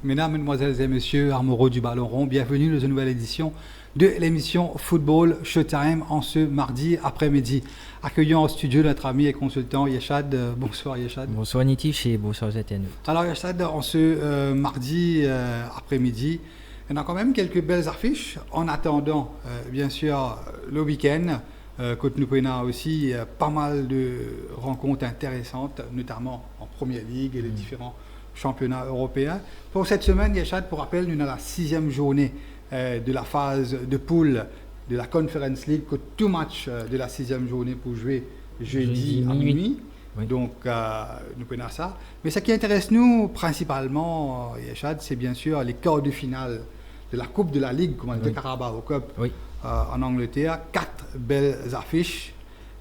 Mesdames, Mesdemoiselles et Messieurs, amoureux du ballon rond, bienvenue dans une nouvelle édition de l'émission Football Showtime en ce mardi après-midi. Accueillons en studio notre ami et consultant Yeshad. Bonsoir Yeshad. Bonsoir Nitish et bonsoir aux internautes. Alors Yeshad, en ce mardi après-midi, il y a quand même quelques belles affiches en attendant bien sûr le week-end. Côte Nupena aussi, pas mal de rencontres intéressantes, notamment en Première Ligue et les différents championnats européens. Pour cette semaine, Yeshad, pour rappel, nous avons la 6e journée de la phase de poule de la Conference League, que tout match de la 6e journée pour jouer jeudi à minuit. Oui. Donc, nous connaissons ça. Mais ce qui intéresse nous principalement, Yeshad, c'est bien sûr les quarts de finale de la Coupe de la Ligue, comme on dit, Carabao Cup, en Angleterre. 4 belles affiches,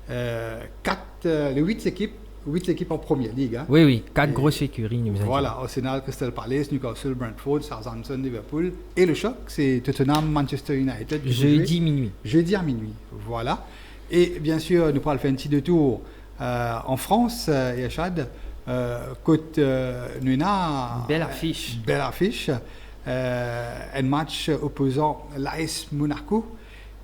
les 8 équipes en Première Ligue. Hein. Oui, 4 grosses écuries. Voilà, Arsenal, Crystal Palace, Newcastle, Brentford, Southampton, Liverpool. Et le choc, c'est Tottenham, Manchester United. Jeudi minuit. Jeudi à minuit, voilà. Et bien sûr, nous pourrons faire un petit détour en France, Yeshad. Côte Nuna. Belle affiche. Un match opposant l'AS Monaco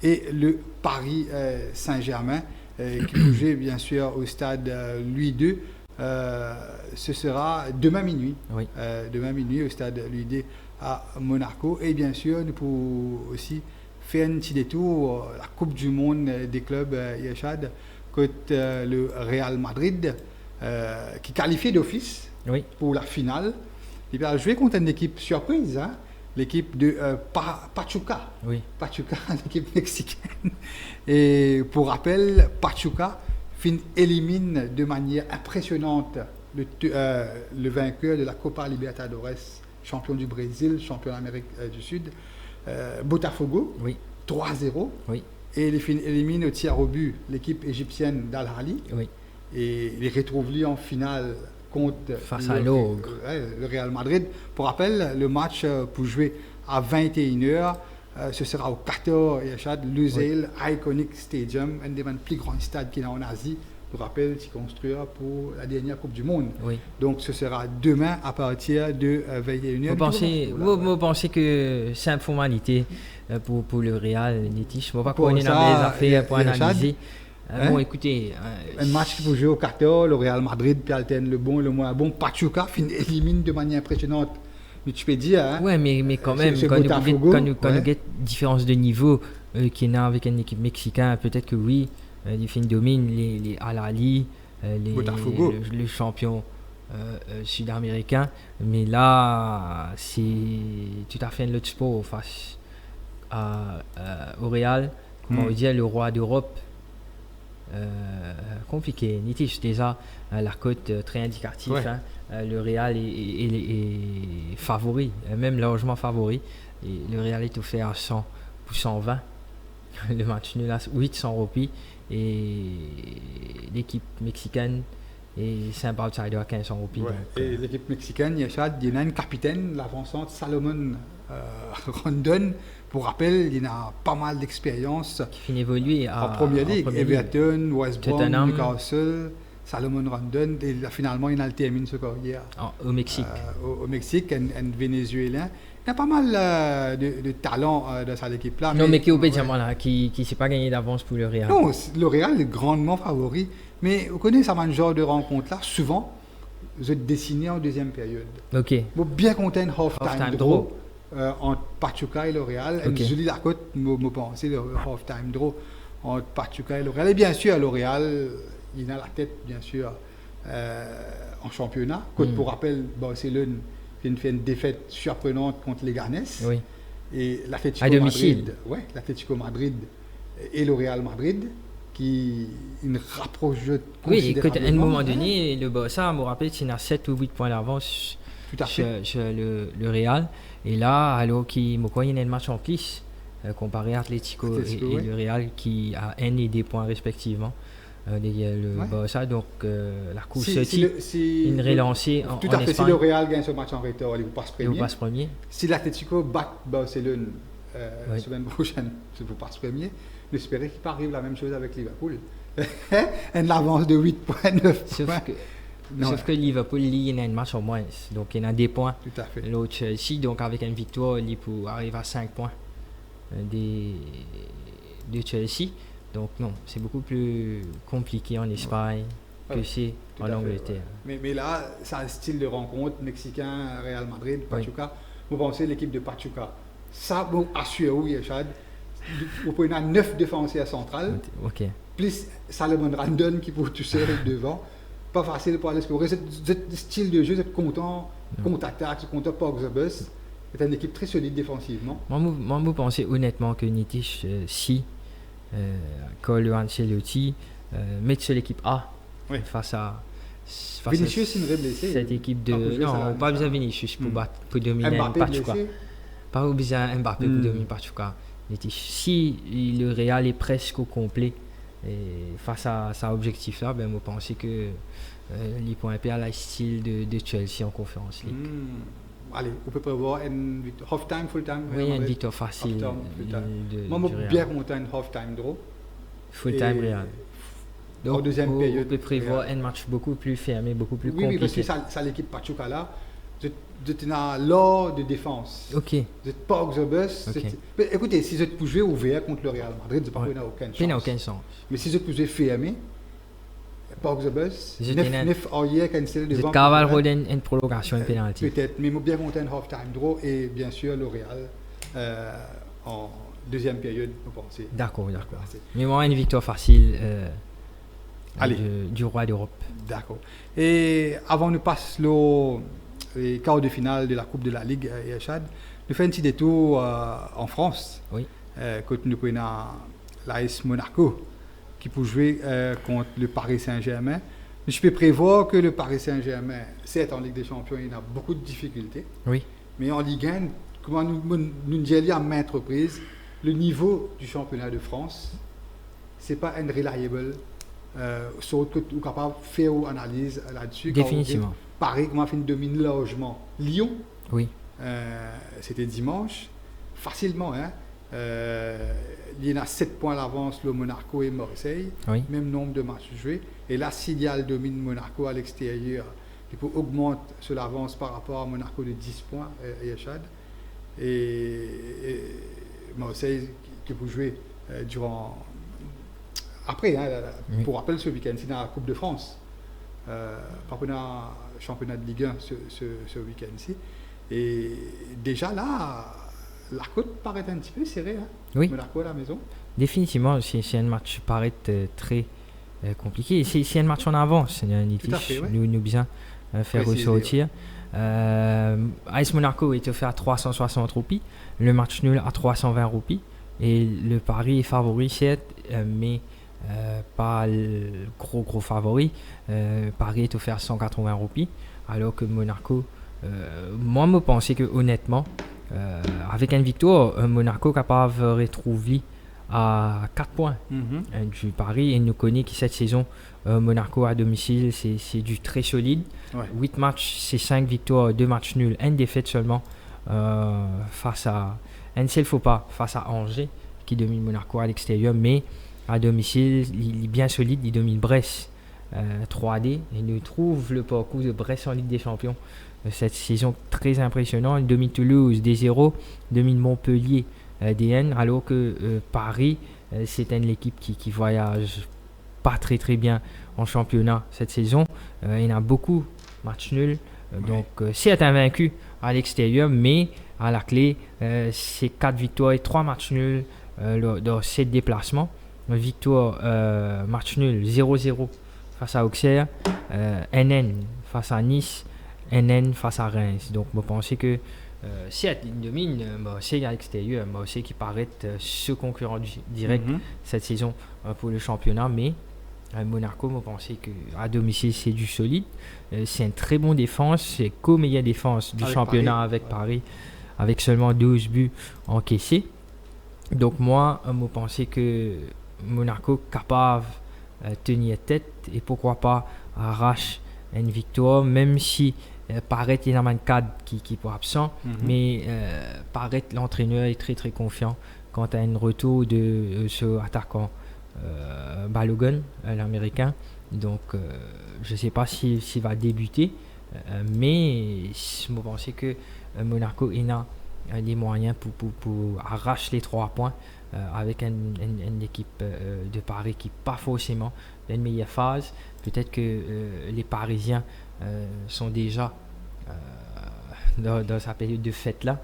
et le Paris Saint-Germain qui bougeait bien sûr au stade Louis II. Ce sera demain minuit. Oui. Demain minuit au stade Louis II à Monaco. Et bien sûr, nous pouvons aussi faire un petit détour la Coupe du Monde des clubs Yeshad contre le Real Madrid qui qualifie d'office pour la finale. Il va jouer contre une équipe surprise, hein? L'équipe de Pachuca. Oui. Pachuca, l'équipe mexicaine. Et pour rappel, Pachuca élimine de manière impressionnante le vainqueur de la Copa Libertadores, champion du Brésil, champion d'Amérique du Sud, Botafogo, 3-0. Oui. Et il élimine au tir au but l'équipe égyptienne d'Al Ahly. Oui. Et il retrouve lui en finale face à l'ogre. Le Real Madrid. Pour rappel, le match pour jouer à 21h, ce sera au Qatar, Yeshad, Lusail Iconic Stadium, un des plus grands stades qu'il y a en Asie. Pour rappel, c'est construit pour la dernière Coupe du Monde. Oui. Donc ce sera demain à partir de 21h. Vous pensez que c'est une formalité pour le Real, Nitish? On va pas connaître les affaires pour analyser. Bon, écoutez, un match qui peut jouer au Qatar, le Real Madrid, puis alterne le bon et le moins bon. Pachuca élimine de manière impressionnante. Mais tu peux dire. Hein, ouais, mais quand même, quand nous avons différence de niveau qui est avec une équipe mexicaine, peut-être que oui, les films dominent les Al Ahly, le champion sud-américain. Mais là, c'est tout à fait un autre sport face au Real, comment on dit, le roi d'Europe. Compliqué. Nitish, déjà, la cote très indicative. Ouais. Hein, le Real est favori, même largement favori. Et le Real est offert à 100 ou 120. Le match nul à 800 roupies. Et l'équipe mexicaine est simple outsider à 1500 roupies. Ouais. Et l'équipe mexicaine, Yeshad, il y a une capitaine, l'avançante Salomon Rondon. Pour rappel, il a pas mal d'expérience qui finit évoluer en Première Ligue. Everton, West Brom, Newcastle, Salomon Rondon. Et là, finalement, il a terminé sa carrière au Mexique. Au Mexique, un Vénézuélien. Il y a pas mal de talent dans cette équipe-là. Non, mais qui au là, qui ne s'est pas gagné d'avance pour le Real. Non, le Real est grandement favori. Mais vous connaissez ce genre de rencontre-là, souvent, vous êtes dessiné en deuxième période. OK. Vous bien content half-time draw. Entre Pachuca et le Real. Okay. Je lis la cote, je pense, le half-time draw entre Pachuca et le Real. Et bien sûr, le Real, il a la tête, bien sûr, en championnat. Côte pour rappel, Barcelone fait une défaite surprenante contre les Ganes. Oui. Et l'Atlético Madrid et le Real Madrid qui une rapproche de considérablement. Oui, et à un moment donné, le Barça, je me rappelle, il a 7 ou 8 points d'avance sur le Real. Et là, alors qu'il y a un match en plus, comparé à Atlético et le Real qui a 1 et 2 points respectivement. Le Barça, donc la course une relancée en Espagne. Tout à fait, si le Real gagne ce match en retard, il vous passe premier. Si Si l'Atlético bat Barcelone la semaine prochaine, il vous passe premier. J'espérais qu'il arrive la même chose avec Liverpool. Une avance de 8 points, 9 points. Sauf que Liverpool, il a un match en moins. Donc, il a des points. Tout à fait. L'autre Chelsea, donc avec une victoire, il peut arriver à 5 points de Chelsea. Donc, non, c'est beaucoup plus compliqué en Espagne que c'est en Angleterre. Mais là, c'est un style de rencontre mexicain, Real Madrid, Pachuca. Vous pensez l'équipe de Pachuca? Ça, bon, assure, oui, Yachad. Vous pouvez avoir 9 défenseurs centrales. Ok. Plus Salomon Randon qui peut toucher devant. Pas facile pour aller scorer. Ce style de jeu, vous êtes content, contre-attaque, content Park the Bus. C'est une équipe très solide défensivement. Moi, je pense honnêtement que Nitish, si Carlo Ancelotti met sur l'équipe A face à Vinicius, c'est une vraie blessée. Cette équipe de. Non, pas besoin de Vinicius pour dominer Pachuca. Pas besoin Mbappé pour dominer Pachuca. Si le Real est presque au complet et face à cet objectif-là, ben, je pense que les points à la style de Chelsea en Conference League. Allez, on peut prévoir une half-time, full-time. Oui, une victoire facile. Moi, je suis bien content une half-time draw. Full-time Real. Donc, en deuxième période, on peut prévoir un match beaucoup plus fermé, beaucoup plus compliqué. Oui, parce que ça l'équipe Pachuca là, vous êtes dans l'or de défense. Ok. Vous êtes Park the Bus. Mais écoutez, si vous êtes pour jouer ouvert contre le Real Madrid, vous n'avez aucune chance. Il n'y a aucun sens. Mais si vous êtes pour jouer fermé, Park the Bus, 9 arrière cancellé devant. Vous êtes Carvalho une prolongation, une pénalty. Peut-être, mais je suis bien content de half-time draw et bien sûr le Real en deuxième période, vous pensez. D'accord. Mais moi, une victoire facile du roi d'Europe. D'accord. Et avant de passer les quarts de finale de la Coupe de la Ligue Yachad, nous faisons un petit détour en France. Oui. Quand nous prenons l'AS Monaco qui peut jouer contre le Paris Saint-Germain. Je peux prévoir que le Paris Saint-Germain, certes en Ligue des Champions, il a beaucoup de difficultés. Oui. Mais en Ligue 1, comment nous disons à maintes reprises, le niveau du championnat de France, c'est pas un reliable. Sauf que nous sommes capables de faire une analyse là-dessus. Définitivement. Paris, comment fait domine largement Lyon. Oui. C'était dimanche. Facilement, hein. Il y en a 7 points d'avance, le Monaco et Marseille. Oui. Même nombre de matchs joués. Et là, Sidial domine Monaco à l'extérieur. Il peut augmenter sur l'avance par rapport à Monaco de 10 points, Yachad. Et Marseille qui peut jouer durant. Après, pour rappel, ce week-end, c'est dans la Coupe de France. Championnat de Ligue 1 ce week-end-ci. Et déjà là, la côte paraît un petit peu serrée. Hein? Oui. Monaco à la maison. Définitivement, c'est un match qui paraît très compliqué. C'est un match en avance. Nous bien faire ressortir. AS Monaco est offert à 360 roupies. Le match nul à 320 roupies. Et le pari est favori, certes, mais pas le gros favori. Paris est offert à 180 roupies, alors que Monaco, moi je pensais que honnêtement, avec une victoire, Monaco est capable de retrouver à 4 points du Paris, et nous connaît que cette saison, Monaco à domicile, c'est du très solide. 8 matchs, c'est 5 victoires, 2 matchs nuls, 1 défaite seulement face à un seul faux pas face à Angers qui domine Monaco à l'extérieur, mais à domicile, il est bien solide, il domine Brest 3D et nous trouve le parcours de Brest en Ligue des Champions cette saison très impressionnant. Il domine Toulouse D0, domine Montpellier DN, alors que Paris, c'est une équipe qui voyage pas très bien en championnat cette saison. Il y en a beaucoup, match nul, donc c'est invaincu à l'extérieur, mais à la clé, c'est 4 victoires et 3 matchs nuls dans 7 déplacements. Victoire, match nul 0-0 face à Auxerre, NN face à Nice, NN face à Reims. Donc, je pense que certes, il domine Marseille à l'extérieur, Marseille qui paraît ce concurrent direct cette saison pour le championnat, mais Monaco, je pense qu'à domicile, c'est du solide. C'est une très bonne défense, c'est co-meilleure défense du championnat Paris. Avec Paris, avec seulement 12 buts encaissés. Donc, moi, je pense que Monaco capable de tenir tête et pourquoi pas arrache une victoire, même si paraît il y a un cadre qui est absent, mais paraît l'entraîneur est très confiant quant à un retour de ce attaquant Balogun, l'américain, Donc, je ne sais pas s'il va débuter, mais je pense que Monaco a les moyens pour arracher les 3 points avec une équipe de Paris qui n'est pas forcément dans une meilleure phase. Peut-être que les Parisiens sont déjà dans sa période de fête là.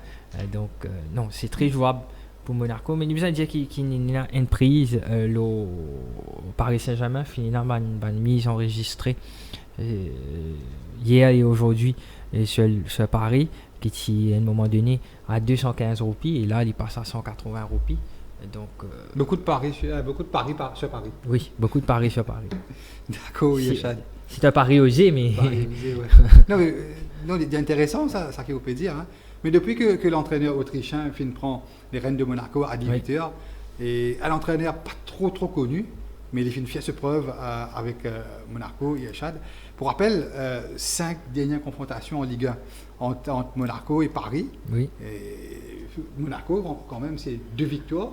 Donc, non, c'est très jouable pour Monaco. Mais il nous a dit qu'il y a une prise le Paris Saint-Germain, finalement, une mise enregistrée hier et aujourd'hui sur Paris, qui à un moment donné à 215 roupies et là il passe à 180 roupies. Donc, beaucoup de paris sur Paris. Oui, beaucoup de paris sur Paris. D'accord, Yachad. C'est un pari osé, mais. Pari osé, ouais. non, il est intéressant ça qu'il faut dire. Hein. Mais depuis que l'entraîneur autrichien prend les rênes de Monaco à 18h, et un entraîneur pas trop connu, mais il fait ses preuves avec Monaco, Yachad. Pour rappel, 5 dernières confrontations en Ligue 1 entre Monaco et Paris. Oui. Et Monaco, quand même, c'est 2 victoires.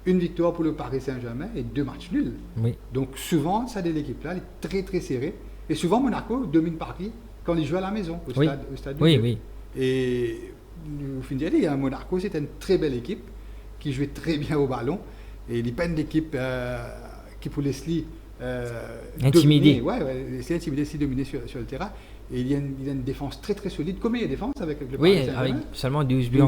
Une victoire pour le Paris Saint-Germain et 2 matchs nuls. Oui. Donc souvent, ça de l'équipe-là, elle est très très serrée. Et souvent, Monaco domine Paris quand ils jouent à la maison, au stade oui, du oui. Et au fin de l'année, Monaco, c'était une très belle équipe qui jouait très bien au ballon. Et il n'y a pas une équipe qui pour Leslie intimider. C'est intimider, c'est dominer sur le terrain. Et il y a une défense très très solide. Combien il y a de défense avec le Paris Saint-Germain? Avec seulement 12 buts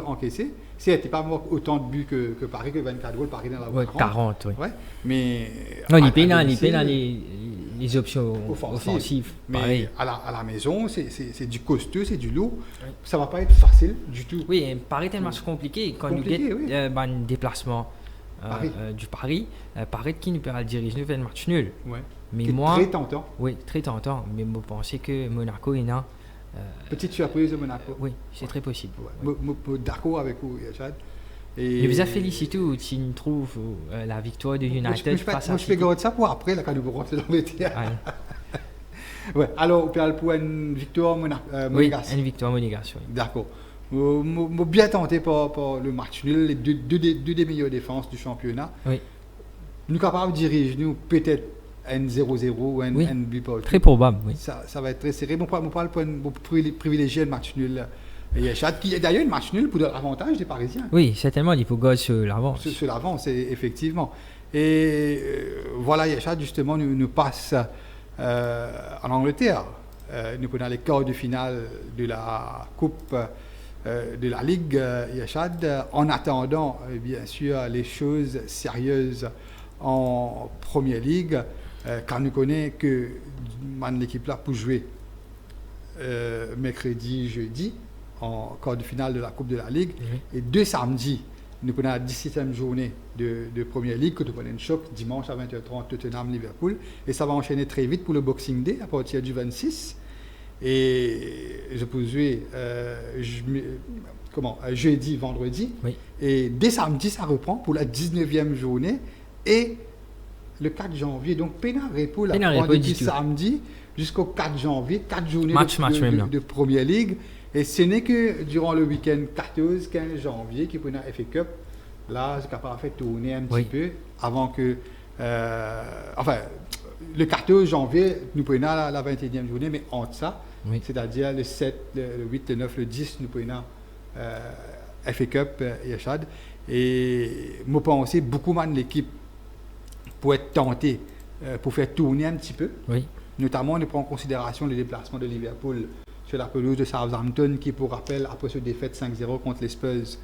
encaissés. C'est pas autant de buts que Paris, que 24 goals, Paris dans la 40, oui. Ouais, mais non, il paye dans les options offensives. Mais pareil. À la maison, c'est du costaud, c'est du lourd. Oui. Ça ne va pas être facile du tout. Oui, Paris est un match compliqué. Quand nous avons un déplacement du Paris, Paris qui nous peut diriger, nous fait un match nul. Ouais. Mais très tentant. Oui, très tentant. Mais vous pensez que Monaco est là. Petite surprise de Monaco. Oui, c'est très possible. Ouais. D'accord avec vous, Yachad. Je vous félicite si nous trouve la victoire de United face à City. Je fais garder ça pour après, là, quand nous rentrons dans le terrain. Ouais. Alors, pour une victoire monégasque. Oui, une victoire monégasque. Oui. D'accord. Je bien tenté par le match nul, les deux des meilleures défenses du championnat. Oui. Nous sommes capables de diriger, nous, peut-être un 0-0 ou un but partout. Très probable, oui. Ça va être très serré. Je parle pour privilégier le match nul. Yachad, qui est d'ailleurs un match nul pour l'avantage des Parisiens. Oui, certainement, il faut gagner sur l'avance. Sur l'avance, effectivement. Et voilà, Yachad, justement, nous passe en Angleterre. Nous prenons les quarts de finale de la Coupe de la Ligue, Yachad, en attendant, bien sûr, les choses sérieuses en Première Ligue, car nous connaissons que l'équipe là pour jouer mercredi, jeudi, en quart de finale de la Coupe de la Ligue. Et 2 samedis, nous prenons la 17e journée de Première Ligue, que nous prenons un choc dimanche à 20h30, Tottenham-Liverpool. Et ça va enchaîner très vite pour le Boxing Day à partir du 26. Et je peux jouer jeudi, vendredi. Oui. Et dès samedi, ça reprend pour la 19e journée. Et le 4 janvier, donc pénaré pour la depuis samedi jusqu'au 4 janvier, 4 journées de Première Ligue. Et ce n'est que durant le week-end 14-15 janvier qui prenait FA Cup. Là, c'est capable de faire tourner un petit peu avant que... le 14 janvier, nous prenons la 21e journée, mais entre ça, c'est-à-dire le 7, le 8, le 9, le 10, nous prenons FA Cup Yachad. Et moi, pense beaucoup de l'équipe pour être tenté pour faire tourner un petit peu. Oui. Notamment, on prend en considération le déplacement de Liverpool sur la pelouse de Southampton, qui, pour rappel, après ce défaite 5-0 contre les Spurs,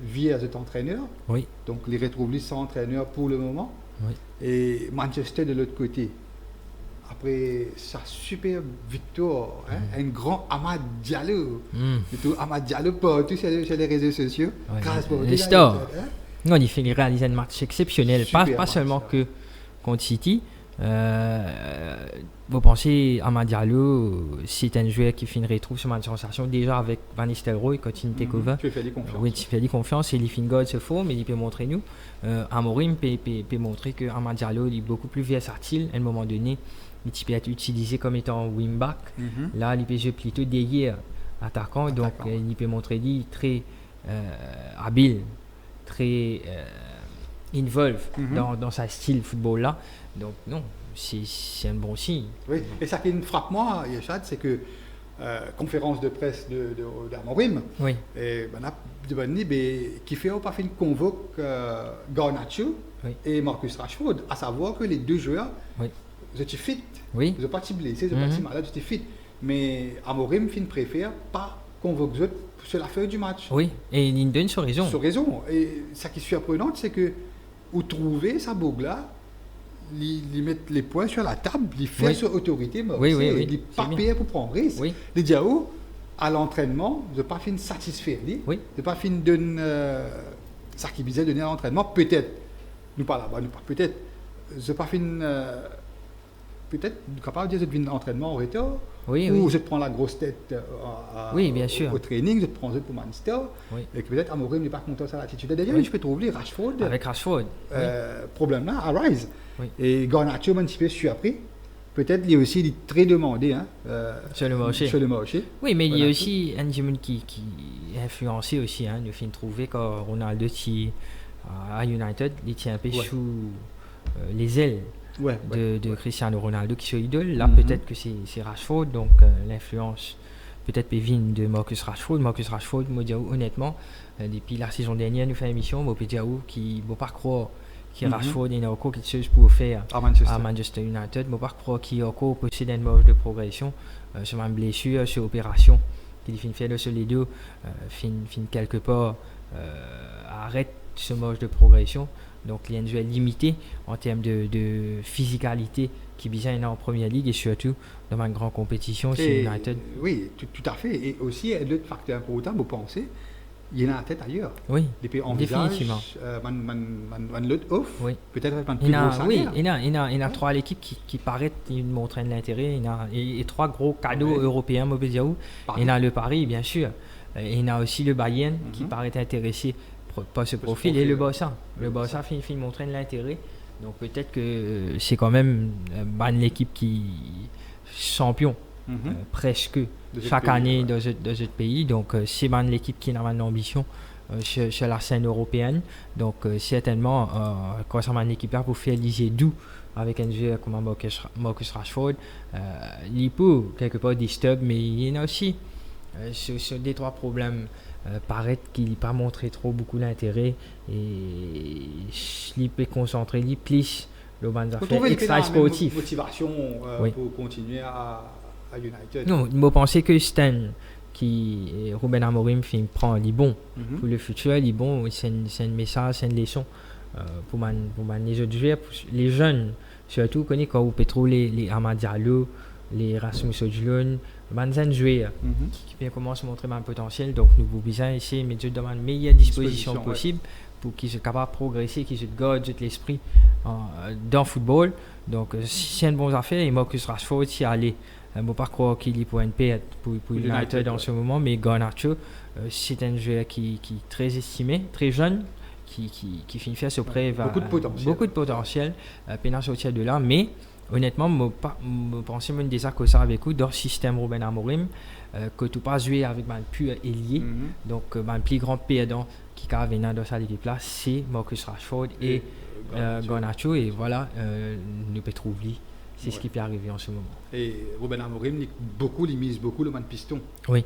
vire cet entraîneur. Oui. Donc, les retrouve sans entraîneur pour le moment. Oui. Et Manchester de l'autre côté. Après sa super victoire, un grand Amad Diallo. Amad Diallo partout sur les réseaux sociaux. Non, il réalise un match exceptionnel, pas seulement que contre City. Vous pensez Amad Diallo, c'est un joueur qui fait une retrouve sur ma sensation déjà avec Van Nistelrooy quand il take over. Tu fais des confiances. Oui, tu fais des confiances et il fait God se faut, mais il peut montrer nous. Amorim peut montrer que Amad Diallo est beaucoup plus versatile à un moment donné. Il peut être utilisé comme étant wingback. Là, il peut jouer plutôt derrière attaquant. Donc, il peut montrer lui très habile, très involve dans sa style football là. Donc non, c'est un bon signe. Oui, et ça qui me frappe moi, Yeshad, c'est que conférence de presse d'Amorim, oui. Et qui fait pas fait une convoque Garnacho et Marcus Rashford, à savoir que les deux joueurs, ils étaient fit, ils n'ont pas été blessés, ils n'ont pas été malades, ils étaient fit. Mais Amorim préfère pas convoquer eux sur la feuille du match. Oui, et il donne sur raison. Sur raison. Et ce qui est surprenant, c'est que vous trouvez sa boucle là, ils mettent les points sur la table, ils font sur autorité, ils pas payé pour prendre risque. Oui. Les Diao, à l'entraînement, ils n'ont pas fait une satisfaire. Ils n'ont pas fait une donne. Ça qui visait donner à l'entraînement, peut-être. Nous pas là-bas, nous pas peut-être. Ils n'ont pas fait une. Peut-être capable de dire que vous entraînement en retard. Ou je te prends la grosse tête bien sûr. Au training, je te prends pour Manchester. Et que peut-être Amorim n'est pas content de sa attitude. D'ailleurs, je peux trouver Rashford. Avec Rashford. Problème là, arise. Et Garnacho, un petit peu surpris. Peut-être lui aussi, il est très demandé sur le marché. Oui, mais il y a aussi un Jimon qui est influencé aussi. Nous finissons trouver que Ronaldo qui à United, il tient un peu sous les ailes. De Cristiano Ronaldo qui est son idole. Là, peut-être que c'est Rashford, donc l'influence peut-être vient de Marcus Rashford. Marcus Rashford, moi, honnêtement, depuis la saison dernière, nous faisons une émission, moi, qui ne pas croire qu'il y a Rashford et encore quelque chose pour faire à Manchester United. Je ne pas croire qu'il y a encore possible une marge de progression sur une blessure, sur l'opération qu'il fait sur les deux, fin quelque part arrête ce marge de progression. Donc, il y a une joueur limité en termes de physicalité qui vient en première ligue et surtout dans une grande compétition chez United. Oui, tout à fait. Et aussi, l'autre facteur important, vous pensez, il y en a la tête ailleurs. Oui, définitivement. L'autre off, peut-être un plus gros salaire. Oui, il y a trois équipes qui paraissent montrer de l'intérêt. Il y a trois gros cadeaux européens, il y a le Paris, bien sûr. Il y a aussi le Bayern qui paraît intéressé pas ce profil et le Barça. Le Barça finit montrer de l'intérêt. Donc peut-être que c'est quand même l'équipe qui champion presque chaque année dans ce pays. Donc c'est l'équipe qui a une ambition sur la scène européenne. Donc certainement quand ça une équipe là pour faire liser doux avec un joueur comme Marcus Rashford, il peut quelque part disturb, mais il y en a aussi sur des trois problèmes. Paraît qu'il n'a pas montré trop beaucoup d'intérêt et il peut concentrer plus le banc d'affaires extra sportif. Motivation pour continuer à United. Non, je pense que Stan qui Ruben Amorim prend les bons pour le futur, les bons, c'est un message, c'est une leçon pour les autres joueurs, les jeunes surtout quand vous pouvez trouver les Amad Diallo, les Rasmus Højlund, des joueurs qui commencent à montrer un potentiel. Donc nous vous besoin essayer de mettre dans la meilleure disposition possible pour qu'ils soient capables de progresser, qu'ils gardent l'esprit dans le football. Donc c'est une bonne affaire. Et Marcus Rashford s'y aller. Je ne peux pas croire qu'il est pour une paix pour United en ce moment, mais Garnacho, c'est un joueur qui est très estimé, très jeune, qui finit faire ce prêt. Beaucoup de potentiel. Pénal sortir de là, mais honnêtement, je pense que des accords avec vous dans le système Ruben Amorim, que tu pas jouer avec un pur ailier. Donc, un plus grand perdant qui a venu dans cette équipe-là, c'est Marcus Rashford et Garnacho. Et voilà, nous pouvons trouver. C'est ce qui peut arriver en ce moment. Et Ruben Amorim, il mise beaucoup le man piston. Oui.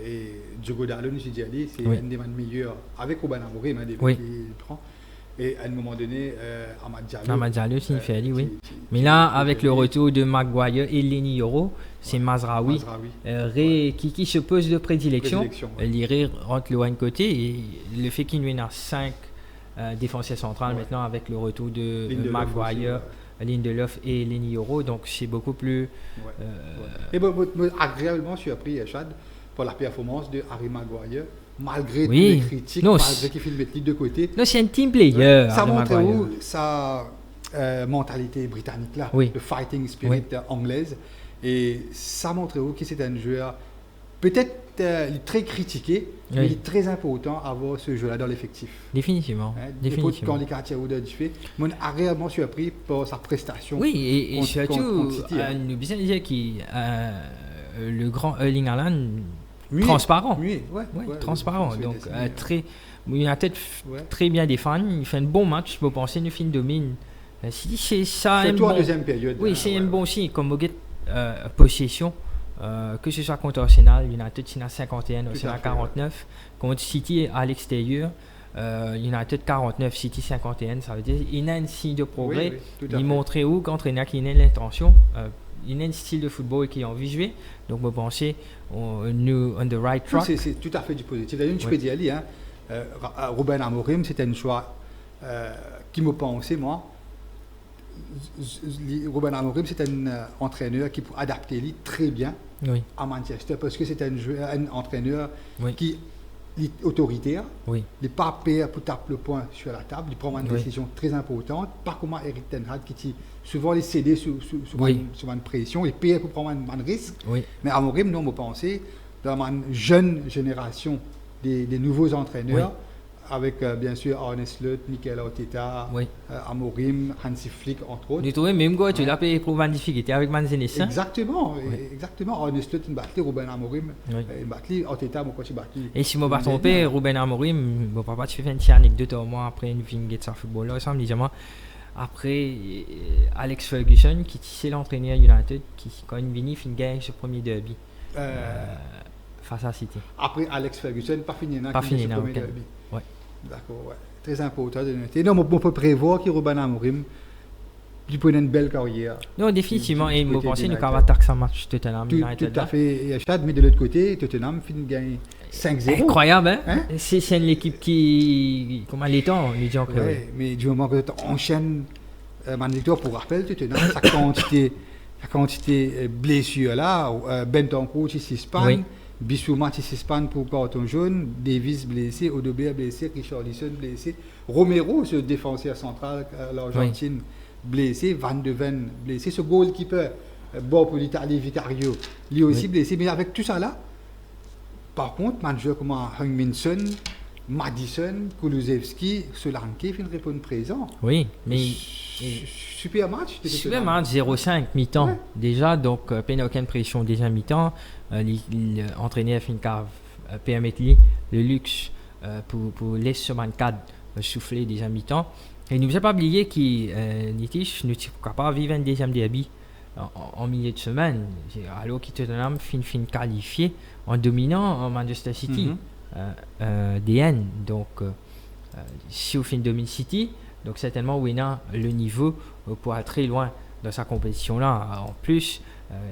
Et Diogo Dalot, c'est un des man meilleurs avec Ruben Amorim, qu'il prend. Et à un moment donné, Amad Diallo, c'est une fait, oui. Mais là, avec le retour de Maguire et Lenny Yoro, c'est Mazraoui qui se pose de prédilection. L'Iré rentre le côté et le fait qu'il y en a 5 défenseurs centrales maintenant avec le retour de Maguire, Lindelof et Lenny Yoro, donc c'est beaucoup plus. Et agréablement surpris, Chad, pour la performance de Harry Maguire. Malgré toutes les critiques, malgré qu'il fait le mettre de côté. Non, c'est un team player. Ça montre où sa mentalité britannique là, le fighting spirit anglaise. Et ça montre où que c'est un joueur peut-être très critiqué, mais il est très important d'avoir ce jeu-là dans l'effectif. Définitivement. Quand les quartiers de fait, on est agréablement surpris par sa prestation. Oui, et surtout, nous disons que le grand Erling Haaland. Transparent. Transparent. Donc, il a peut-être très bien défendu. Il fait un bon match. Je pense que nous domine City, c'est ça. Surtout en deuxième période. Oui, c'est un bon signe. Comme Moguet, possession, que ce soit contre Arsenal, United, c'est à 51, c'est à 49. Contre City à l'extérieur, United 49, City 51. Ça veut dire qu'il y a un signe de progrès. Il montrait où qu'entraîneur qui a l'intention. Il y a un style de football qui a envie de jouer. Donc, je pensais, nous, on the right track. C'est tout à fait du positif. D'ailleurs, tu peux dire, Ruben Amorim, c'était un choix qui me pensait, moi. Ruben Amorim, c'est un entraîneur qui peut adapter très bien à Manchester parce que c'est un entraîneur qui est autoritaire, il n'est pas payé pour taper le point sur la table, il prend une décision très importante, pas comme Eric Ten Hag qui souvent les cédé sous une pression, il paye pour prendre un risque. Mais Amorim, nous, on pensait dans une jeune génération des nouveaux entraîneurs. Avec bien sûr Arne Slot, Mikel Arteta, Amorim, Hansi Flick entre autres. Du tout, même quoi, tu l'as payé pour une difficulté avec Manzini. Exactement, exactement. Arne Slot, il battait Ruben Amorim, il battait Arteta, moi quand il battait. Et si je me trompé, Ruben Amorim, bon papa, tu fais une petite anecdote au moins après une vingt de football là, ça me dit après Alex Ferguson qui c'est l'entraîneur United qui quand il vient il gagne ce premier derby face à City. Après Alex Ferguson, pas fini ce premier derby. D'accord, très important de noter. Non, on peut prévoir que Ruben Amorim il peut une belle carrière. Non, définitivement. Et je pense que nous avons taxé un match Tottenham United. Tout à fait. Mais de l'autre côté, Tottenham finit de gagner 5-0. Incroyable, hein? C'est une équipe qui. Comment les temps, nous disons que. Oui, mais du moment que tu enchaînes une victoire, pour rappel, Tottenham, sa quantité blessure là, Bentancur qui s'Espagne. Bissouma qui s'Espagne pour carton jaune, Davis blessé, Odobert blessé, Richarlison blessé, Romero, ce défenseur central, l'Argentine blessé, Van de Ven blessé, ce goalkeeper, bon pour l'Italie, Vicario, lui aussi blessé. Mais avec tout ça là, par contre, manager comme Heung-min Son, Maddison, Kulusevski, Solanke finit de répondre présent. Oui, mais. Super match. Super match, 0-5 mi-temps déjà, donc pas aucune pression déjà mi-temps. L'entraîneur Fincave permet le luxe pour laisser ce cadre souffler déjà mi-temps. Et ne nous pas oublier que Nitish ne sommes pas vivre un deuxième derby en milieu de semaine, alors qu'il Tottenham fin qualifié en dominant en Manchester City DN. Donc si au fin domine City, donc certainement Wina le niveau pour être très loin dans sa compétition là. En plus,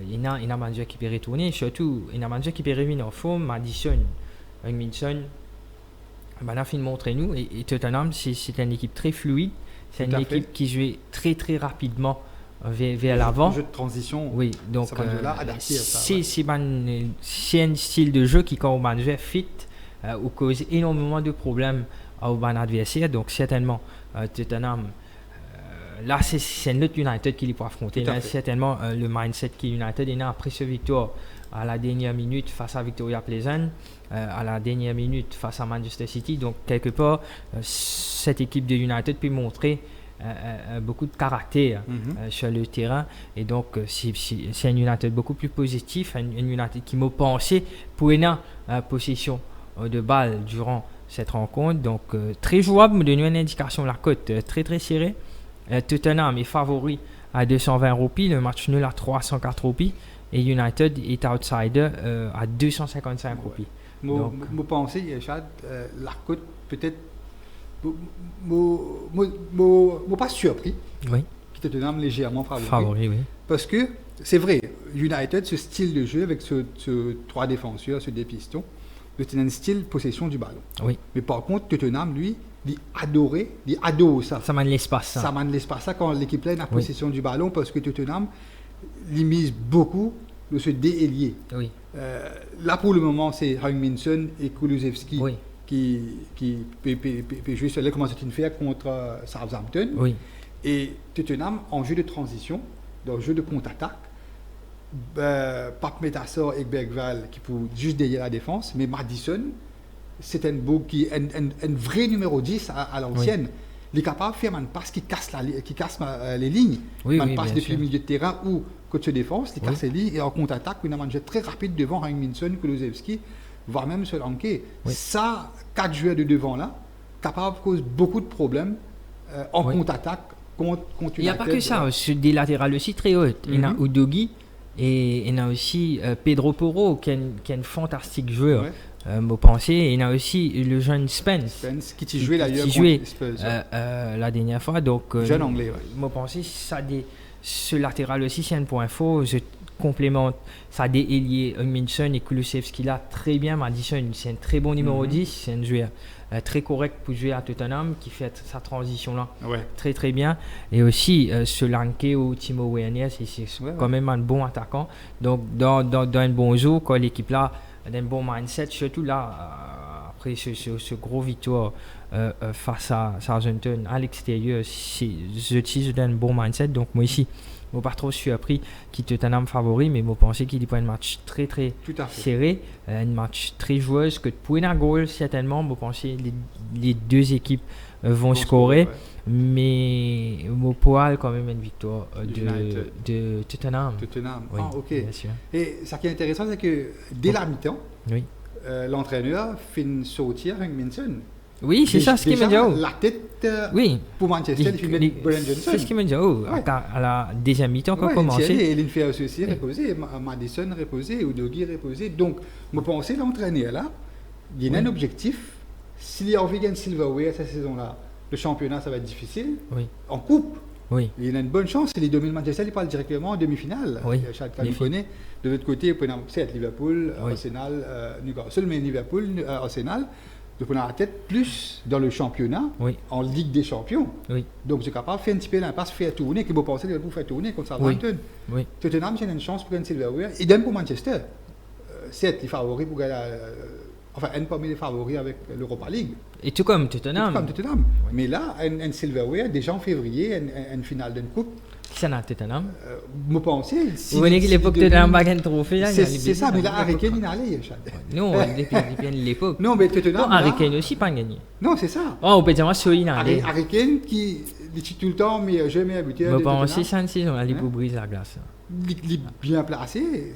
il y a un manager qui peut retourner, surtout il y a un manager qui peut revenir en forme. Maddison, Heung-min a fait montrer nous et Tottenham c'est une équipe très fluide, c'est une équipe qui joue très très rapidement vers l'avant. Un jeu de transition. Oui, donc c'est un style de jeu qui quand on manager fit ou cause énormément de problèmes au bon adversaire. Donc certainement Tottenham là c'est notre United qui les peut affronter. Là certainement le mindset qui United est après ce victoire à la dernière minute face à Victoria Pleasant, à la dernière minute face à Manchester City. Donc quelque part cette équipe de United peut montrer beaucoup de caractère sur le terrain, et donc c'est un United beaucoup plus positif, un United qui m'a pensé pour une possession de balle durant cette rencontre. Donc très jouable, me donne une indication la cote très très serrée. Tottenham est favori à 220 roupies, le match nul à 304 roupies, et United est outsider à 255 roupies. Moi pensais Chad, la cote peut-être pas surpris que Tottenham légèrement favori, parce que c'est vrai, United, ce style de jeu avec ce trois défenseurs, ce deux pistons, c'est un style possession du ballon. Mais par contre Tottenham lui il adore ça. Ça mène l'espace. Ça mène l'espace quand l'équipe là a possession du ballon, parce que Tottenham mise beaucoup de ce déailier. Là pour le moment c'est Heung-min Son et Kulusevski qui peut jouer sur comment c'est une faire contre Southampton. Et Tottenham en jeu de transition, dans le jeu de contre-attaque, Pape Metassor et Bergwall qui peut juste derrière la défense, mais Maddison c'est un vrai numéro 10 à l'ancienne. Il est capable de faire une passe qui casse les lignes, une passe depuis le milieu de terrain ou côté de défense, il casse les lignes, et en contre-attaque, il a un jet très rapide devant Heung-min Son, Kulusevski, voire même Solanke. Ça, 4 joueurs de devant là, capable de causer beaucoup de problèmes en contre-attaque contre il n'y a pas que ça, des latérales aussi très hautes. Il y a Udogie et il y a aussi Pedro Porro qui est un fantastique joueur. Vous pensez, il y a aussi le jeune Spence qui jouait d'ailleurs la dernière fois. Donc, jeune anglais. Vous pensez, ce latéral aussi, c'est un point fort. Je complémente ça des ailiers Hugminson et Kulusevski là très bien. Madison, c'est un très bon numéro 10. C'est un joueur très correct pour jouer à Tottenham qui fait sa transition là très très bien. Et aussi Solanke ou Timo Werner, c'est quand même un bon attaquant. Donc, dans un bon jeu, quand l'équipe là d'un bon mindset, surtout là, après ce gros victoire face à Southampton à l'extérieur, je donne un bon mindset. Donc moi ici, je ne suis pas trop surpris qu'il est Tottenham favori, mais je pense qu'il y a un match très très serré, un match très joueuse, que pour un goal certainement, je pense que les deux équipes vont scorer, mais je pense quand même une victoire de Tottenham. Oui, ok. Bien sûr. Et ce qui est intéressant, c'est que dès la mi-temps, l'entraîneur fait une sortie à Hugminson. Oui, c'est ça ce qu'il me dit. La tête pour Manchester, il fait Brian Johnson. C'est ce qu'il me dit. À la deuxième mi-temps, quand on commence. Il fait aussi reposer, Madison reposer, Udogie reposer. Donc, je pense que l'entraîneur là, il a un objectif. S'il y a envie de Silverware cette saison-là, le championnat, ça va être difficile. En coupe, il a une bonne chance. S'il domine Manchester, il parle directement en demi-finale. Chacun le connaît. De l'autre côté, c'est Liverpool, Arsenal, Newcastle, mais Liverpool, Arsenal. Donc on a la tête plus dans le championnat, en Ligue des Champions. Donc c'est capable de faire un petit peu l'impasse, faire tourner, que vous pensez que vous faire tourner contre Southampton. Tottenham, j'ai une chance pour gagner Silverware. Idem pour Manchester. C'est les favoris pour gagner un parmi les favoris avec l'Europa League. Et tout comme Tottenham. Mais là, un Silverware, déjà en février, une finale d'une coupe. Qui s'en a Tottenham? Vous pensez. Vous voyez que l'époque de Tottenham a gagné un trophée. C'est ça, mais là, Harry Kane, il allait. Non, depuis l'époque. Non, mais Tottenham. Non, Harry Kane aussi pas gagné. Non, c'est ça. On peut dire moi, c'est il allait. Harry Kane qui dit tout le temps, mais jamais habitué. Mais pas aussi, c'est une saison, il pour briser la glace. Il est bien placé.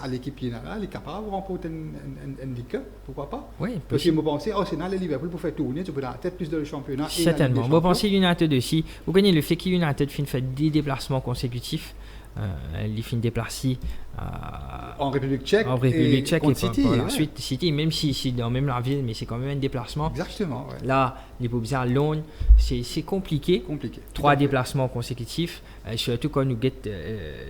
À l'équipe générale, il est capable de remporter un League Cup, pourquoi pas? Parce que je pensais Arsenal et Liverpool pour faire tourner, tu peux dans la tête plus de le championnat. Certainement. Je pensais United aussi. Vous gagnez le fait qu'United fait des déplacements consécutifs. Il fait déplacer en République tchèque. Et City. Ensuite, City, même si c'est dans même la ville, mais c'est quand même un déplacement. Exactement. Là, les Bobs à Londres, c'est compliqué. 3 déplacements consécutifs. Surtout quand nous guette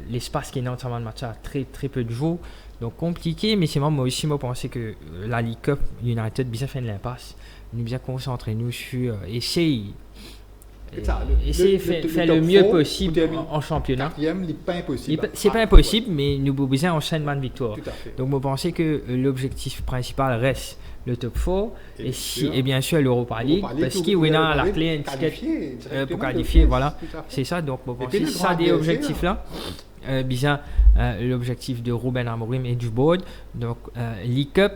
l'espace qui est dans le match à très très peu de jours. Donc compliqué, mais c'est moi aussi moi penser que la League Cup United bien fait de l'impasse. Nous bien concentrer nous sur essayer de faire le mieux possible en championnat. C'est pas impossible, mais nous avons besoin d'enchaînement de victoire. Donc, je pense que l'objectif principal reste le top 4 et bien sûr l'Europa League, parce qu'il y a la clé pour qualifier. Voilà, c'est ça. Donc, je pense que ça des objectifs là. Bien, l'objectif de Ruben Amorim et du board. Donc, League Cup,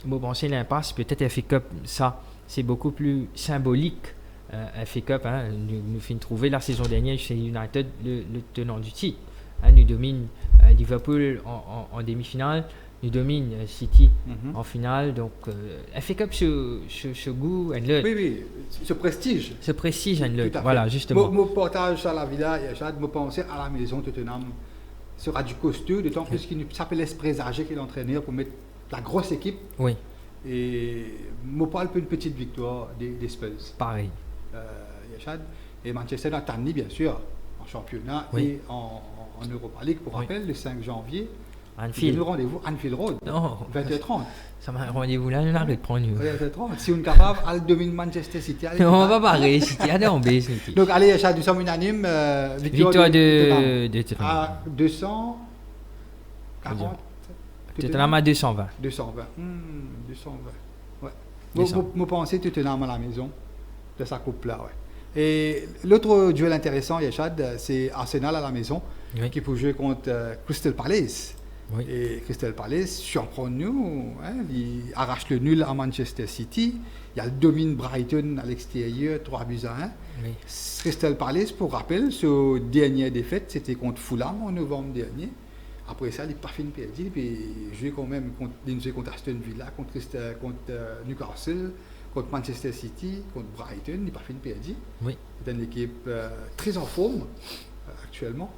je pense que l'impasse, peut-être FA Cup, ça, c'est beaucoup plus symbolique. FA Cup, nous finissons trouver la saison dernière chez United le tenant du titre. Nous domine Liverpool en demi-finale, nous domine City en finale. Donc FA Cup ce goût and le. Oui, ce prestige. Ce prestige and le. Voilà, justement. Mon partage à la villa, je pensais à la maison Tottenham sera du costaud, d'autant plus qu'il s'appelle présager qu'il est l'entraîneur pour mettre la grosse équipe. Oui. Et je parle pour une petite victoire des Spurs. Pareil. Yachad. Et Manchester a terminé bien sûr en championnat et en Europa League pour rappel le 5 janvier. Anfield. Rendez-vous Anfield Road. Non. 20h30. Ça m'a rendez-vous là, on arrête de prendre. 20h30. Si on est capable, à dominer Manchester City. On va pas parler City, allez en baisse. Donc allez Yachad, nous sommes unanimes. Victoire de Tottenham. À 240. Tottenham à 220. 220. Ouais. Vous pensez Tottenham à la maison de sa coupe-là, Et l'autre duel intéressant, Yachad, c'est Arsenal à la maison, qui peut jouer contre Crystal Palace. Et Crystal Palace surprend nous, il arrache le nul à Manchester City, il y a le domine Brighton à l'extérieur, 3-1. Crystal Palace, pour rappel, sa dernière défaite, c'était contre Fulham en novembre dernier. Après ça, il n'est pas fini perdu, puis il joue quand même contre Aston Villa, contre Newcastle, contre Manchester City, contre Brighton, il n'a pas fait une perdue. Oui. C'est une équipe très en forme actuellement.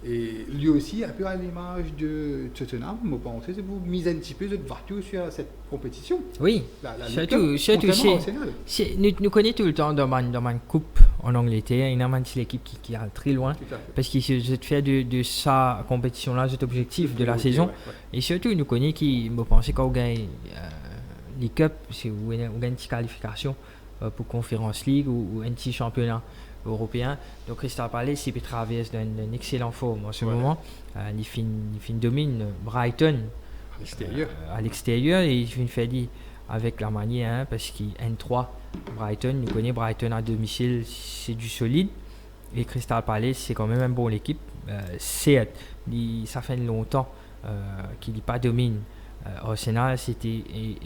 Et lui aussi, un peu à l'image de Tottenham, je pense, c'est pour miser un petit peu de voiture sur cette compétition. Oui, surtout nous connaissons tout le temps dans une coupe en Angleterre, il y a une équipe qui est très loin, parce qu'il se fait de sa compétition-là, cet objectif de la saison. Et surtout, nous connaissons qui, je pense, quand on gagne les Cups, c'est où on gagne une petite qualification pour Conference League ou un petit championnat européen. Donc Crystal Palace il traverse d'une excellente forme en ce moment. Il fait une domine Brighton à l'extérieur et il fait une fédie avec la manière parce qu'il N3 Brighton, nous connaissons Brighton à domicile, c'est du solide et Crystal Palace c'est quand même une bonne équipe. Ça fait longtemps qu'il n'est pas domine. Arsenal c'était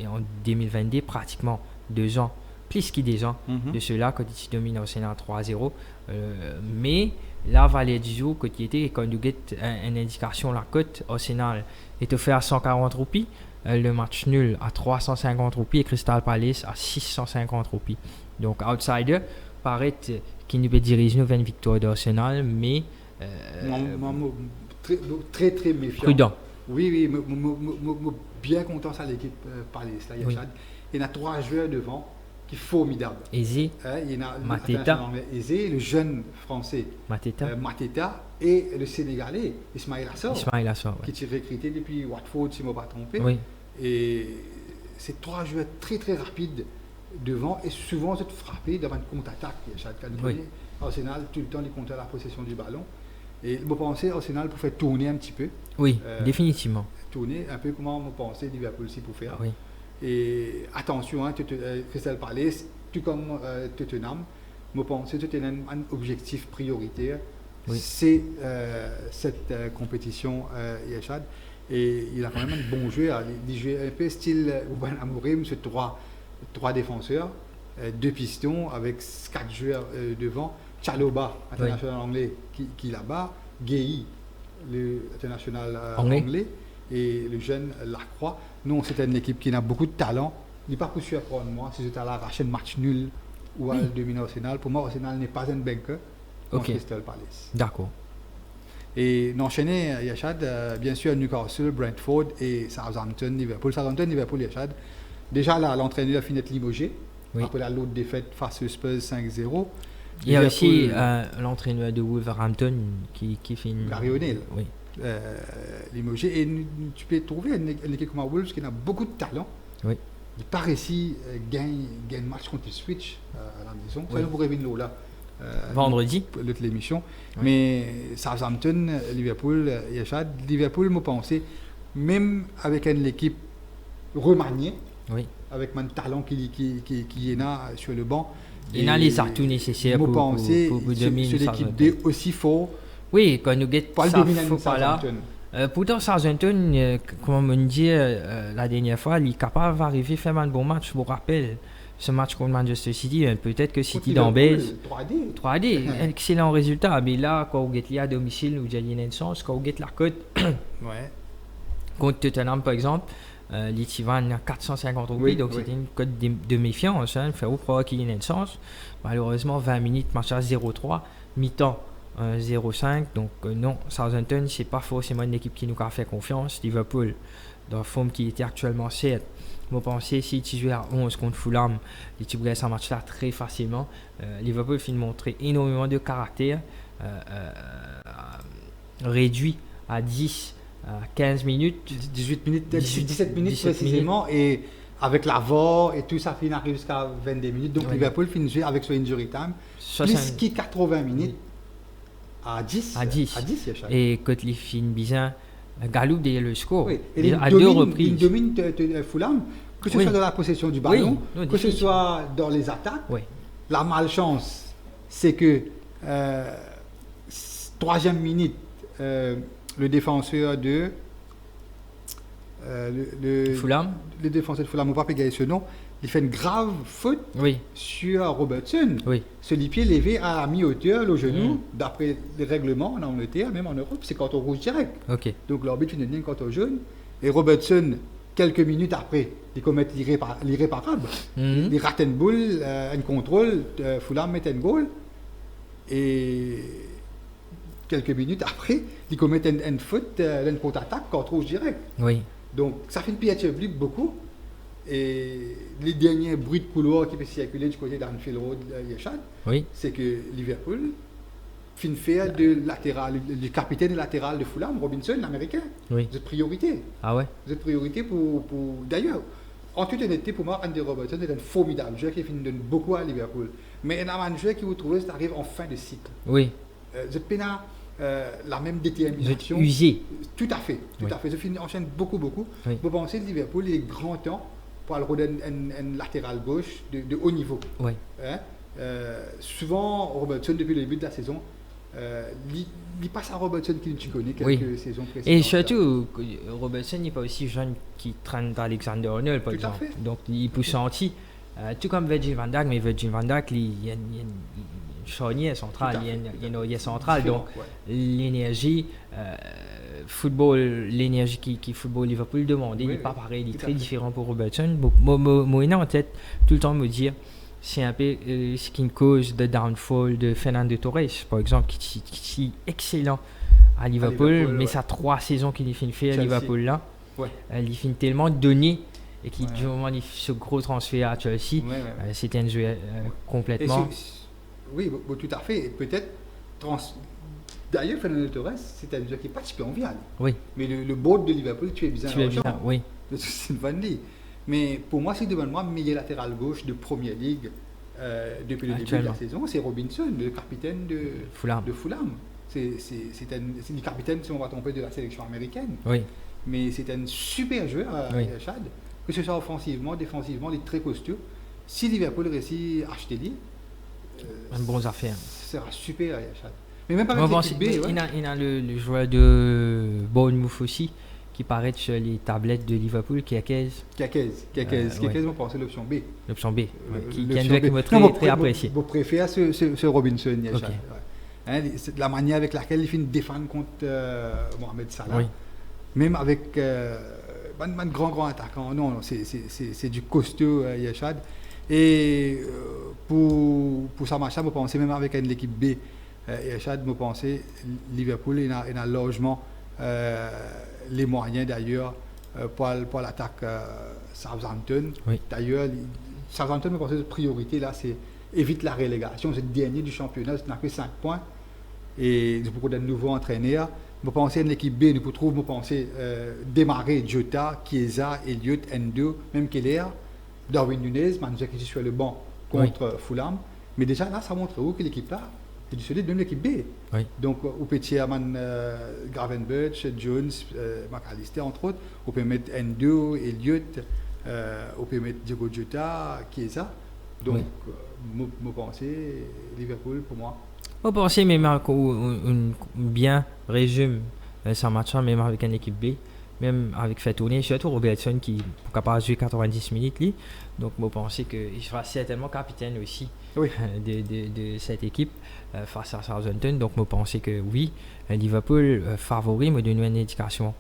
en 2022 pratiquement 2 ans plus que des ans de cela quand il domine Arsenal 3-0 mais la valeur du jour quand il était quand nous avons une indication la cote Arsenal est offert à 140 roupies le match nul à 350 roupies et Crystal Palace à 650 roupies donc outsider paraît qui nous peut diriger vers une victoire d'Arsenal mais très très méfiant prudent oui bien content ça l'équipe Palace là, il y a 3 joueurs devant qui est formidable. Eze, il y a Mateta, Eze, le jeune français Mateta et le Sénégalais Ismaïla Assor qui est recruté depuis Watford si je ne me pas trompé. Oui. Et c'est 3 joueurs très très rapides devant et souvent c'est frappé devant une contre-attaque. Arsenal tout le temps il compte à la possession du ballon et je pensais Arsenal pour faire tourner un petit peu. Oui, définitivement. Tourner un peu comment on pensait Liverpool aussi pour faire. Oui. Et attention, Crystal Palace, tout comme Tottenham, je pense que Tottenham a un objectif prioritaire, c'est cette compétition Yachad. Et il a quand même un bon joueur, il joue un peu style Ruben Amorim, c'est 3 défenseurs, 2 pistons avec 4 joueurs devant, Chalobah, international anglais, qui est là-bas, Gueye, l'international anglais. Et le jeune Lacroix. Non, c'est une équipe qui a beaucoup de talent. Il n'est pas pour surprendre moi si j'étais à l'arracher un match nul ou à dominer Arsenal. Pour moi, Arsenal n'est pas un bunker contre Crystal Palace. D'accord. Et d'enchaîner, Yachad, bien sûr, Newcastle, Brentford et Southampton, Liverpool. Southampton, Liverpool, Yachad. Déjà, là, l'entraîneur a fini d'être limogé. Après l'autre défaite face aux Spurs 5-0. Il y a aussi l'entraîneur de Wolverhampton qui fait une... Gary O'Neill. Oui. Limogé et tu peux trouver une équipe comme Wolves qui a beaucoup de talent. Oui. Il part ici gagne un match contre Switch à la maison. Ça nous pourrait venir là. Vendredi. L'autre l'émission. Oui. Mais Southampton, Liverpool, Yachad, Liverpool, moi pensais même avec une équipe remaniée, avec un talent qui est là sur le banc. Il a les atouts nécessaires pour dominer l'équipe D aussi fort. Oui, quand nous guettons ça, faut pas là. Pourtant, Southampton, comme on dit la dernière fois, il est capable d'arriver à faire un bon match. Je vous rappelle, ce match contre Manchester City, peut-être que City d'Ambèze. 3D, excellent résultat. Mais là, quand on guette à domicile, nous avons une chance. Quand on guette la cote, contre Tottenham par exemple, l'Itivan a 450 roupies, donc c'était une cote de méfiance. Il faut croire qu'il y a une chance. Malheureusement, 20 minutes, match à 0-3, mi-temps. 0-5, donc non, Southampton c'est pas forcément une équipe qui nous a fait confiance. Liverpool dans la forme qui était actuellement 7, moi pensais si tu jouais à 11 contre Fulham, tu pourrais ce match là très facilement. Liverpool finit de montrer énormément de caractère, réduit à 10 à 15 minutes 17 minutes précisément et avec la VAR et tout ça finit arrive jusqu'à 22 minutes donc Liverpool finit de jouer avec son injury time plus qui 80 minutes à 10. Et quand les filles bien Galou derrière le score. Et à 2 reprises. Il domine Fulham, que ce soit dans la possession du ballon, que ce soit dans les attaques. La malchance, c'est que 3e minute, le défenseur de Fulham. Le défenseur de Fulham, on ne va pas payer ce nom. Il fait une grave faute sur Robertson. Ce pied levé à la mi-hauteur, le genou, d'après les règlements en Angleterre, même en Europe, c'est carton rouge direct. Donc l'arbitre finit bien carton jaune. Et Robertson quelques minutes après, ils commettent l'irréparable. Ils ratent une boule, un contrôle, Fulham met un goal. Et quelques minutes après, ils commettent une faute, une contre-attaque contre rouge direct. Oui. Donc, ça fait piller le public beaucoup. Et les derniers bruits de couloir qui peuvent circuler du côté d'Anfield Road, Yeshad, c'est que Liverpool finit faire du capitaine latéral de Fulham, Robinson, l'américain. Oui. Vous êtes priorité. Ah ouais? Vous êtes priorité pour... D'ailleurs, en toute honnêteté, pour moi, Andy Robertson est un formidable joueur qui donne beaucoup à Liverpool. Mais un joueur qui vous trouvez, ça arrive en fin de cycle. Oui. Vous êtes pas la même détermination. Vous êtes usé. Tout à fait. Je enchaîne beaucoup. Oui. Vous pensez que Liverpool est grand temps pour aller redonner un latéral gauche de haut niveau. Oui. Souvent, Robertson, depuis le début de la saison, il passe à Robertson qui tu connais quelques saisons précédentes. Et surtout, Robertson n'est pas aussi jeune qui traîne Alexander-Arnold, par exemple. Tout à fait. Donc, il peut sentir, tout comme Virgil van Dijk, mais Virgil van Dijk, il y a une charnière centrale, il y a une oreille centrale. Donc, l'énergie, l'énergie qui football Liverpool demande, il n'est pas pareil, il est très différent pour Robertson. Moi, en tête, tout le temps me dire, c'est un peu ce qui cause de downfall de Fernando Torres, par exemple, qui est excellent à Liverpool, mais ça 3 saisons qu'il finit fait à Liverpool là. Il finit tellement donné et qu'il du moment où ce gros transfert à Chelsea, c'était un jeu complètement. Oui, tout à fait. Et peut-être. D'ailleurs, Fernando Torres, c'est un joueur qui n'est pas super enviable. Oui. Mais le board de Liverpool, tu es bizarre. Oui. C'est une bonne ligue. Mais pour moi, c'est devant moi meilleur latéral gauche de Première Ligue depuis le début de la saison. C'est Robinson, le capitaine de Fulham. C'est le capitaine, si on va tromper, de la sélection américaine. Oui. Mais c'est un super joueur, Chad. Que ce soit offensivement, défensivement, il est très costaud. Si Liverpool réussit à acheter lui, une bonne affaire. Ce sera super, Chad. Mais même pas avec l'équipe B. Il y a le joueur de Bournemouth aussi, qui paraît sur les tablettes de Liverpool, Kiakez, on pense l'option B. L'option B, qui est un joueur qui m'a très apprécié. Vous préférez ce Robinson, okay. C'est la manière avec laquelle il finit de défendre contre Mohamed Salah. Oui. Même avec un grand attaquant. Non, c'est du costaud, Yachad. Et pour ça, vous pensez même avec l'équipe B, Yachad, vous pensez Liverpool, il a largement les moyens d'ailleurs pour l'attaque Southampton. Oui. D'ailleurs, Southampton, je pense que la priorité là, c'est évite la relégation. C'est le dernier du championnat, c'est n'a que 5 points. Et pour de nouveaux entraîneurs, vous pensez à l'équipe B, vous trouvez, vous pensez démarrer Jota, Chiesa, Elliott, Endo, même Keller, Darwin Nunez, manager qui est sur le banc contre Fulham. Mais déjà là, ça montre où que l'équipe là, c'est du solide, même l'équipe B. Oui. Donc, on peut Chairman Gravenberch, Jones, McAllister, entre autres. On peut mettre Endo, Elliott, on peut mettre Diogo Jota, Chiesa. Donc, je pense Liverpool pour moi. Je pense même bien résume ce match, même avec une équipe B, même avec fait tourner, surtout Robertson qui est capable de jouer 90 minutes. Lui. Donc, je pense qu'il sera certainement capitaine aussi de cette équipe face à Southampton. Donc, je pense que oui, Liverpool favori, me donne une indication.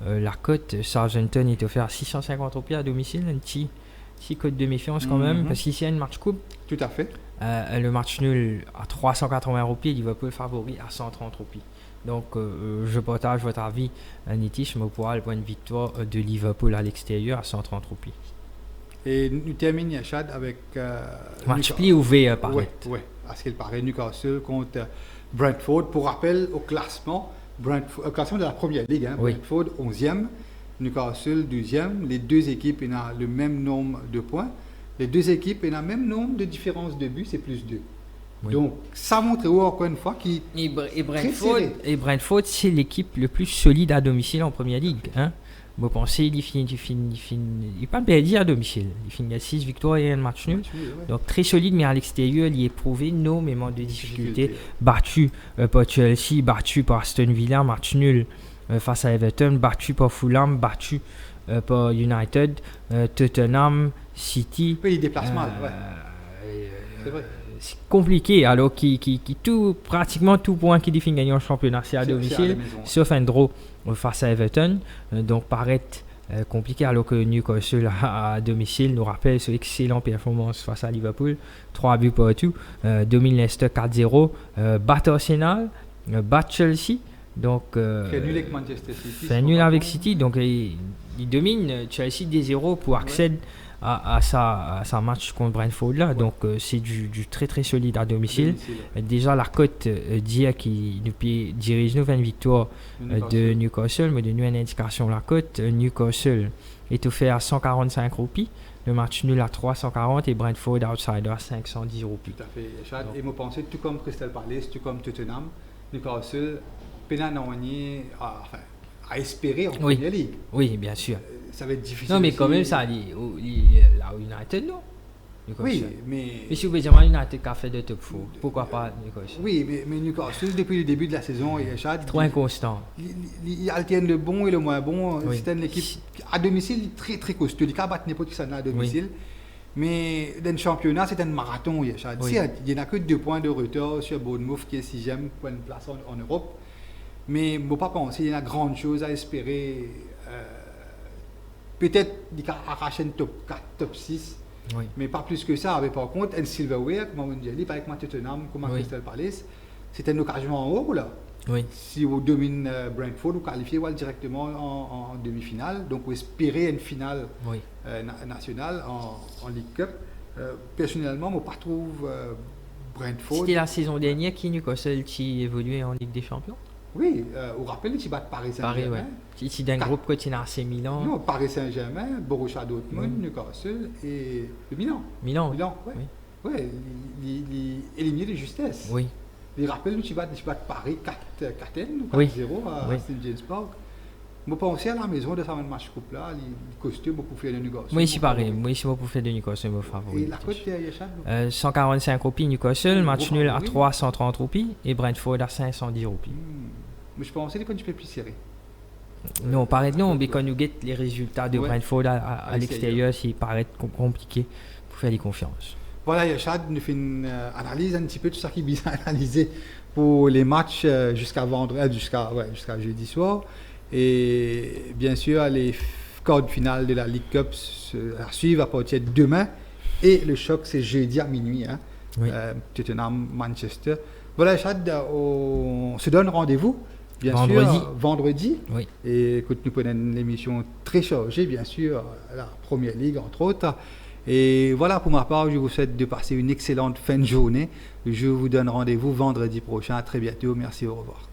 La cote, Southampton est offert à 650 € à domicile, un petit code de méfiance quand même, parce qu'ici il y a une match coupe. Tout à fait. Le match nul à 380 €, Liverpool favori à 130 €. Donc, je partage votre avis, Nitish, mais pour le point de victoire de Liverpool à l'extérieur à 130 €. Et nous terminons, Yachad, avec... match pli ouvert, paraît. Oui, parce qu'il paraît Newcastle contre Brentford. Pour rappel, au classement de la Première Ligue, Brentford 11e, Newcastle 12e. Les deux équipes ont le même nombre de points. Les deux équipes ont le même nombre de différences de buts, c'est +2. Oui. Donc, ça montre encore une fois qu'il et Brentford, c'est l'équipe le plus solide à domicile en Première Ligue. Hein? Vous pensez, il n'est pas perdu à domicile. Il finit à 6 victoires et un match nul. Donc, très solide, mais à l'extérieur, il est éprouvé énormément de difficultés. Battu par Chelsea, battu par Aston Villa, match nul face à Everton, battu par Fulham, battu par United, Tottenham, City. Oui, il déplace mal, c'est vrai. C'est compliqué, alors pratiquement tout point qui définit gagner en championnat, c'est à domicile, sauf un draw face à Everton. Donc, paraît compliqué, alors que Newcastle à domicile nous rappelle son excellente performance face à Liverpool, 3 buts partout, domine Leicester 4-0, bat Arsenal, bat Chelsea, donc fait nul avec Manchester City, fait nul avec City, donc il domine Chelsea 2-0 pour accéder à sa match contre Brentford là, donc c'est du très très solide à domicile. Déjà la cote d'hier qui nous dirige nous vers une victoire de Newcastle, mais de nous une indication la cote Newcastle est offert à 145 roupies, le match nul à 340 et Brentford outsider à 510 roupies. Tout à fait, Chad. Et moi pensais tout comme Crystal Palace, tout comme Tottenham, Newcastle pénal à espérer en Premier League. Oui, bien sûr. Ça va être difficile. Non, mais aussi. quand même, ça, là où United, non. Oui, mais si vous voulez dire United qui a fait de top 4, pourquoi pas Newcastle? Oui, mais Newcastle, depuis le début de la saison, trop inconstant. Il alterne le bon et le moins bon. Oui. C'est une équipe à domicile très très costaud. Il a battu n'importe qui à domicile. Oui. Mais dans le championnat, c'est un marathon. Oui. Il n'y a que 2 points de retard sur Bournemouth qui est 6e pour une place en Europe. Mais il ne faut pas penser qu'il y a grande chose à espérer. Peut-être qu'il a arraché un top 4, top 6. Oui. Mais pas plus que ça. Mais par contre, un silverware, comme on dit, avec Tottenham, comme Crystal Palace, c'est une occasion en haut là. Oui. Si vous dominez Brentford, vous qualifiez directement en demi-finale. Donc vous espérez une finale nationale en League Cup. Personnellement, moi je trouve Brentford. C'était la saison dernière qui Newcastle qui évoluait en Ligue des Champions. Oui, vous rappelez qu'ils battent Paris Saint-Germain. Ici d'un groupe qui est AC Milan. Non, Paris Saint-Germain, Borussia Dortmund, Newcastle et le Milan. Milan, oui. Ouais, il éliminé de justesse. Oui. Il rappelle qu'ils battent Paris 4-0 à St. James Park. Moi, pensez à la maison de ce match coupe là, les costumes pour faire de Newcastle. Moi, ici pareil. Moi, ici, pour faire de Newcastle, mon favori. Et la cote, Yachad 145 roupies Newcastle, match nul à 330 roupies et Brentford à 510 roupies. Mais je pensais que tu peux plus serré. Non, pareil, non, mais quand nous guettons les résultats de Brentford à l'extérieur, ça paraît compliqué pour faire des confiances. Voilà, Yachad nous fait une analyse un petit peu de tout ça qui est bien analysé pour les matchs jusqu'à jeudi soir. Et bien sûr, les quarts finales de la League Cup suivent à partir de demain. Et le choc, c'est jeudi à minuit. Hein, Tottenham, Manchester. Voilà, Chad, on se donne rendez-vous, bien sûr, vendredi. Oui. Et écoute, nous prenons une émission très chargée, bien sûr, la Première Ligue, entre autres. Et voilà, pour ma part, je vous souhaite de passer une excellente fin de journée. Je vous donne rendez-vous vendredi prochain. À très bientôt. Merci, au revoir.